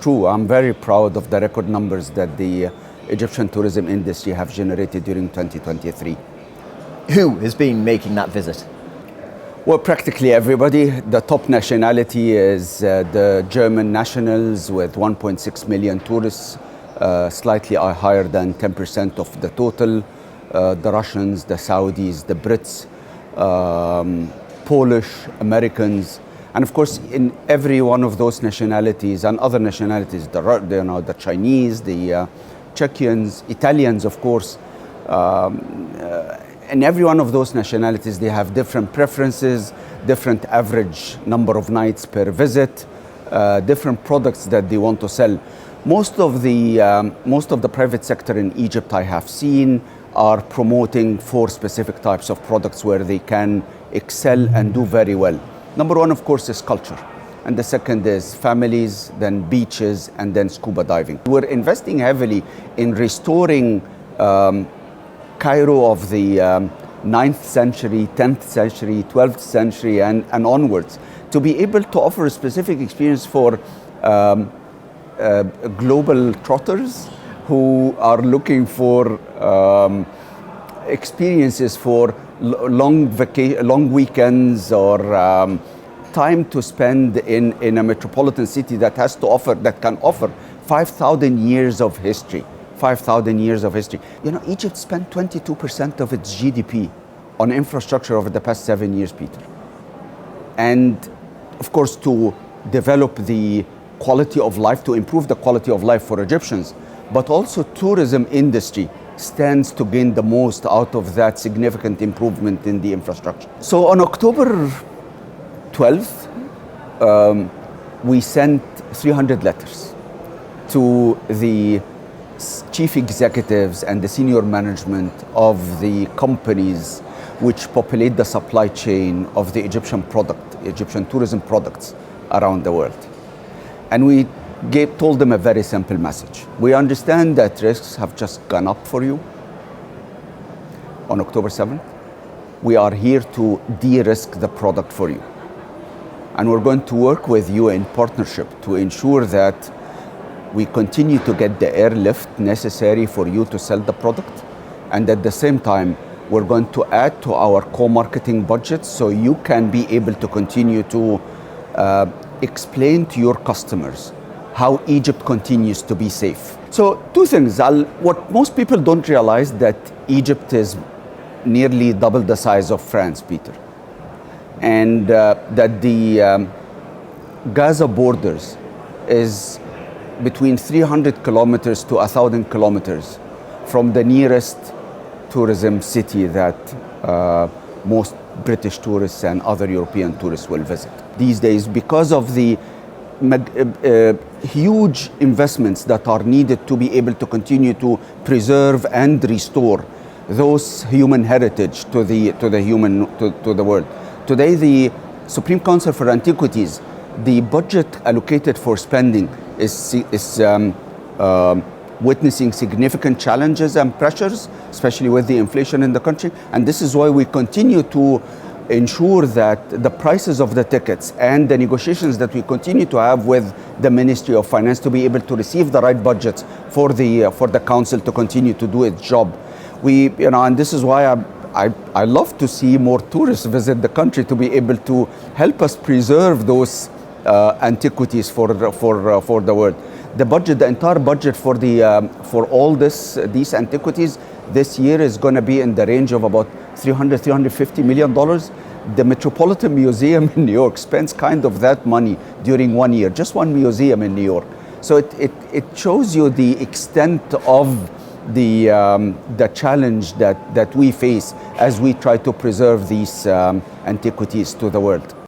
True, I'm very proud of the record numbers that the Egyptian tourism industry have generated during 2023. Who has been making that visit? Well, practically everybody. The top nationality is the German nationals with 1.6 million tourists, slightly higher than 10% of the total. The Russians, the Saudis, the Brits, Polish, Americans, and of course in every one of those nationalities and other nationalities, the Chinese, the Czechians, Italians, of course, in every one of those nationalities, they have different preferences, different average number of nights per visit, different products that they want to sell. Most of the private sector in Egypt I have seen are promoting 4 specific types of products where they can excel and do very well. Number 1, of course, is culture. And the second is families, then beaches, and then scuba diving. We're investing heavily in restoring Cairo of the 9th century, 10th century, 12th century, and onwards, to be able to offer a specific experience for global trotters who are looking for experiences for long weekends or time to spend in a metropolitan city that can offer 5,000 years of history. 5,000 years of history. You know, Egypt spent 22% of its GDP on infrastructure over the past 7 years, Peter. And of course, to develop the quality of life, to improve the quality of life for Egyptians, but also tourism industry stands to gain the most out of that significant improvement in the infrastructure. So on October 12th, we sent 300 letters to the chief executives and the senior management of the companies which populate the supply chain of the Egyptian tourism products around the world. And we told them a very simple message. We understand that risks have just gone up for you on October 7th. We are here to de-risk the product for you. And we're going to work with you in partnership to ensure that we continue to get the airlift necessary for you to sell the product. And at the same time, we're going to add to our co-marketing budget so you can be able to continue to explain to your customers how Egypt continues to be safe. So 2 things. What most people don't realize, that Egypt is nearly double the size of France, Peter. And that the Gaza borders is between 300 kilometers to 1,000 kilometers from the nearest tourism city that most British tourists and other European tourists will visit. These days, because of the huge investments that are needed to be able to continue to preserve and restore those human heritage to the world. Today, the Supreme Council for Antiquities, the budget allocated for spending is witnessing significant challenges and pressures, especially with the inflation in the country. And this is why we continue to ensure that the prices of the tickets and the negotiations that we continue to have with the Ministry of Finance to be able to receive the right budgets for the council to continue to do its job. And this is why I love to see more tourists visit the country to be able to help us preserve those antiquities for the world. The entire budget for all these antiquities this year is going to be in the range of about $350 million. The Metropolitan Museum in New York spends kind of that money during 1 year, just one museum in New York. So it shows you the extent of the challenge that we face as we try to preserve these antiquities to the world.